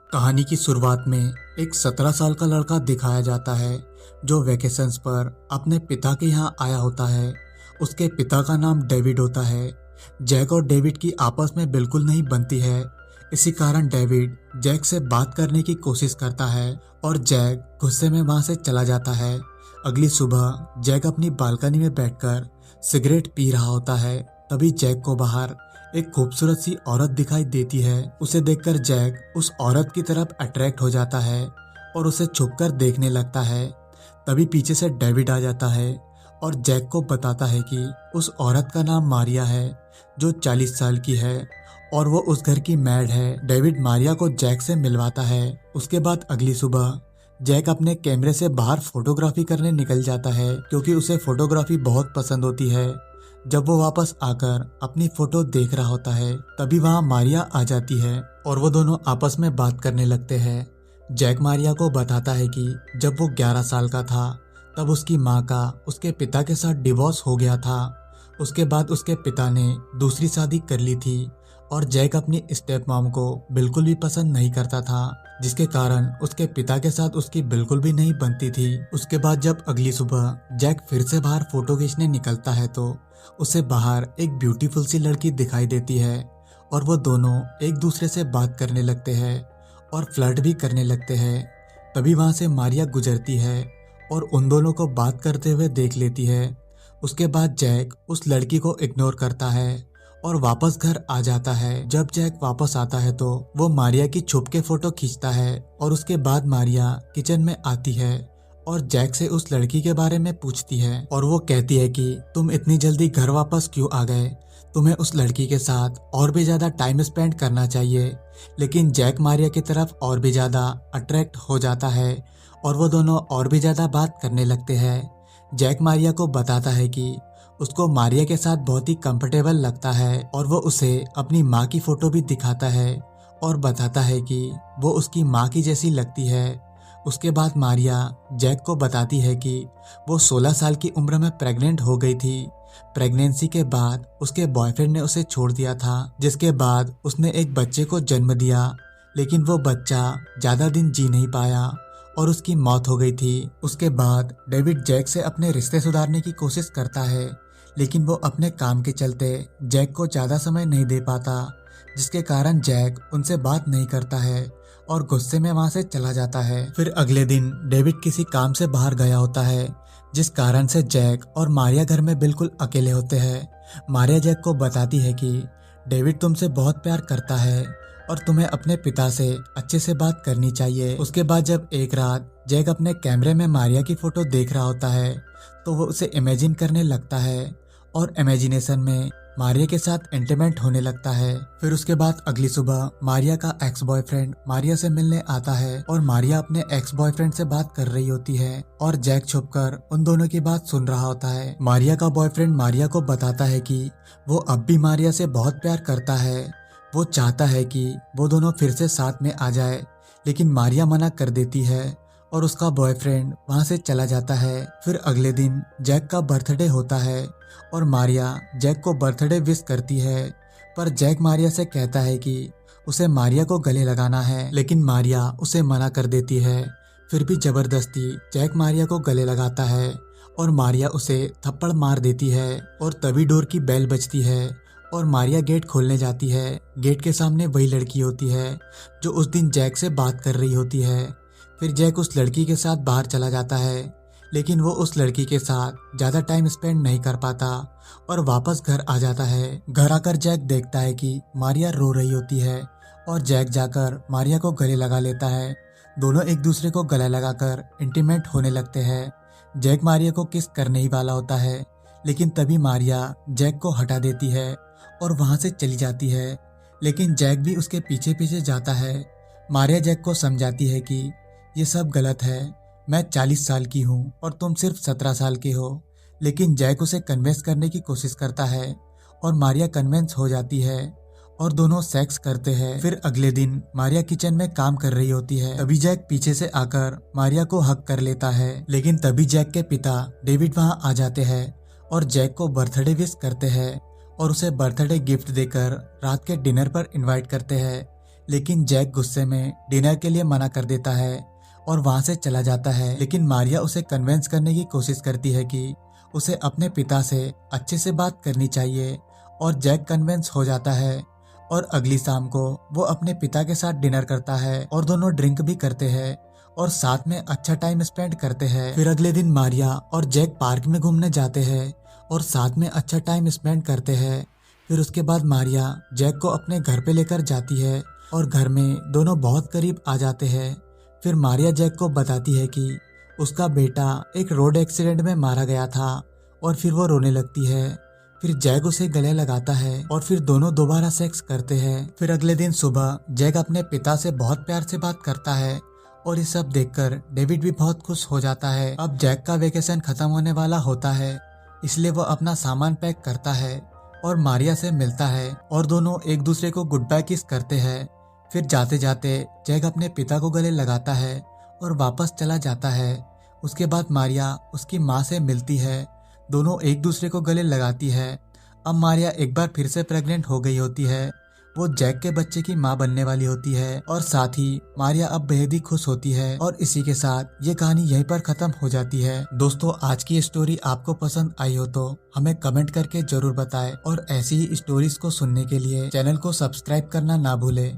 कहानी की शुरुआत में एक 17 साल का लड़का दिखाया जाता है जो वेकेशंस पर अपने पिता के यहाँ आया होता है। उसके पिता का नाम डेविड होता है। जैक और डेविड की आपस में बिल्कुल नहीं बनती है। इसी कारण डेविड जैक से बात करने की कोशिश करता है और जैक गुस्से में वहां से चला जाता है। अगली सुबह जैक अपनी बालकनी में बैठकर सिगरेट पी रहा होता है। तभी जैक को बाहर एक खूबसूरत सी औरत दिखाई देती है। उसे देखकर जैक उस औरत की तरफ अट्रैक्ट हो जाता है और उसे छुपकर देखने लगता है। तभी पीछे से डेविड आ जाता है और जैक को बताता है कि उस औरत का नाम मारिया है जो 40 साल की है और वो उस घर की मैड है। डेविड मारिया को जैक से मिलवाता है। उसके बाद अगली सुबह जैक अपने कैमरे से बाहर फोटोग्राफी करने निकल जाता है क्योंकि उसे फोटोग्राफी बहुत पसंद होती है। जब वो वापस आकर अपनी फोटो देख रहा होता है तभी वहाँ मारिया आ जाती है और वो दोनों आपस में बात करने लगते हैं। जैक मारिया को बताता है कि जब वो 11 साल का था तब उसकी माँ का उसके पिता के साथ डिवोर्स हो गया था। उसके बाद उसके पिता ने दूसरी शादी कर ली थी और जैक अपनी स्टेप मॉम को बिल्कुल भी पसंद नहीं करता था, जिसके कारण उसके पिता के साथ उसकी बिल्कुल भी नहीं बनती थी। उसके बाद जब अगली सुबह जैक फिर से बाहर फोटो खींचने निकलता है तो उसे बाहर एक ब्यूटीफुल सी लड़की दिखाई देती है और वो दोनों एक दूसरे से बात करने लगते हैं और फ्लर्ट भी करने लगते हैं। तभी वहां से मारिया गुजरती है और उन दोनों को बात करते हुए देख लेती है। उसके बाद जैक उस लड़की को इग्नोर करता है और वापस घर आ जाता है। जब जैक वापस आता है तो वो मारिया की छुप के फोटो खींचता है और उसके बाद मारिया किचन में आती है और जैक से उस लड़की के बारे में पूछती है और वो कहती है कि तुम इतनी जल्दी घर वापस क्यों आ गए, तुम्हें उस लड़की के साथ और भी ज्यादा टाइम स्पेंड करना चाहिए। लेकिन जैक मारिया की तरफ और भी ज्यादा अट्रैक्ट हो जाता है और वो दोनों और भी ज्यादा बात करने लगते हैं। जैक मारिया को बताता है कि उसको मारिया के साथ बहुत ही कंफर्टेबल लगता है और वो उसे अपनी माँ की फोटो भी दिखाता है और बताता है कि वो उसकी माँ की जैसी लगती है। उसके बाद मारिया जैक को बताती है कि वो 16 साल की उम्र में प्रेग्नेंट हो गई थी। प्रेगनेंसी के बाद उसके बॉयफ्रेंड ने उसे छोड़ दिया था, जिसके बाद उसने एक बच्चे को जन्म दिया, लेकिन वो बच्चा ज्यादा दिन जी नहीं पाया और उसकी मौत हो गई थी। उसके बाद डेविड जैक से अपने रिश्ते सुधारने की कोशिश करता है, लेकिन वो अपने काम के चलते जैक को ज्यादा समय नहीं दे पाता, जिसके कारण जैक उनसे बात नहीं करता है और गुस्से में वहां से चला जाता है। फिर अगले दिन डेविड किसी काम से बाहर गया होता है, जिस कारण से जैक और मारिया घर में बिल्कुल अकेले होते हैं। मारिया जैक को बताती है कि डेविड तुमसे बहुत प्यार करता है और तुम्हें अपने पिता से अच्छे से बात करनी चाहिए। उसके बाद जब एक रात जैक अपने कैमरे में मारिया की फोटो देख रहा होता है तो वो उसे इमेजिन करने लगता है और इमेजिनेशन में मारिया के साथ इंटीमेट होने लगता है। फिर उसके बाद अगली सुबह मारिया का एक्स बॉयफ्रेंड मारिया से मिलने आता है और मारिया अपने एक्स बॉयफ्रेंड से बात कर रही होती है और जैक छुपकर उन दोनों की बात सुन रहा होता है। मारिया का बॉयफ्रेंड मारिया को बताता है कि वो अब भी मारिया से बहुत प्यार करता है। वो चाहता है कि वो दोनों फिर से साथ में आ जाए, लेकिन मारिया मना कर देती है और उसका बॉयफ्रेंड वहां से चला जाता है। फिर अगले दिन जैक का बर्थडे होता है और मारिया जैक को बर्थडे विश करती है, पर जैक मारिया से कहता है कि उसे मारिया को गले लगाना है, लेकिन मारिया उसे मना कर देती है। फिर भी जबरदस्ती जैक मारिया को गले लगाता है और मारिया उसे थप्पड़ मार देती है और तभी डोर की बेल बजती है और मारिया गेट खोलने जाती है। गेट के सामने वही लड़की होती है जो उस दिन जैक से बात कर रही होती है। फिर जैक उस लड़की के साथ बाहर चला जाता है, लेकिन वो उस लड़की के साथ ज्यादा टाइम स्पेंड नहीं कर पाता और वापस घर आ जाता है। घर आकर जैक देखता है कि मारिया रो रही होती है और जैक जाकर मारिया को गले लगा लेता है। दोनों एक दूसरे को गला लगाकर इंटीमेट होने लगते हैं। जैक मारिया को किस करने ही वाला होता है, लेकिन तभी मारिया जैक को हटा देती है और वहां से चली जाती है, लेकिन जैक भी उसके पीछे पीछे जाता है। मारिया जैक को समझाती है कि ये सब गलत है, मैं 40 साल की हूँ और तुम सिर्फ 17 साल के हो, लेकिन जैक उसे कन्विंस करने की कोशिश करता है और मारिया कन्विंस हो जाती है और दोनों सेक्स करते हैं। फिर अगले दिन मारिया किचन में काम कर रही होती है, तभी जैक पीछे से आकर मारिया को हक कर लेता है, लेकिन तभी जैक के पिता डेविड वहाँ आ जाते हैं और जैक को बर्थडे विश करते हैं और उसे बर्थडे गिफ्ट देकर रात के डिनर पर इनवाइट करते हैं। लेकिन जैक गुस्से में डिनर के लिए मना कर देता है और वहां से चला जाता है। लेकिन मारिया उसे कन्विंस करने की कोशिश करती है कि उसे अपने पिता से अच्छे से बात करनी चाहिए और जैक कन्विंस हो जाता है और अगली शाम को वो अपने पिता के साथ डिनर करता है और दोनों ड्रिंक भी करते हैं और साथ में अच्छा टाइम स्पेंड करते हैं। फिर अगले दिन मारिया और जैक पार्क में घूमने जाते हैं और साथ में अच्छा टाइम स्पेंड करते हैं। फिर उसके बाद मारिया जैक को अपने घर पे लेकर जाती है और घर में दोनों बहुत करीब आ जाते हैं। फिर मारिया जैक को बताती है कि उसका बेटा एक रोड एक्सीडेंट में मारा गया था और फिर वो रोने लगती है। फिर जैक उसे गले लगाता है और फिर दोनों दोबारा सेक्स करते हैं। फिर अगले दिन सुबह जैक अपने पिता से बहुत प्यार से बात करता है और ये सब देखकर डेविड भी बहुत खुश हो जाता है। अब जैक का वेकेशन खत्म होने वाला होता है, इसलिए वो अपना सामान पैक करता है और मारिया से मिलता है और दोनों एक दूसरे को गुड बाय किस करते हैं। फिर जाते जाते जैक अपने पिता को गले लगाता है और वापस चला जाता है। उसके बाद मारिया उसकी माँ से मिलती है, दोनों एक दूसरे को गले लगाती है। अब मारिया एक बार फिर से प्रेग्नेंट हो गई होती है, वो जैक के बच्चे की माँ बनने वाली होती है और साथ ही मारिया अब बेहद ही खुश होती है। और इसी के साथ ये कहानी यहीं पर खत्म हो जाती है। दोस्तों, आज की स्टोरी आपको पसंद आई हो तो हमें कमेंट करके जरूर बताएं और ऐसी ही स्टोरीज को सुनने के लिए चैनल को सब्सक्राइब करना ना भूलें।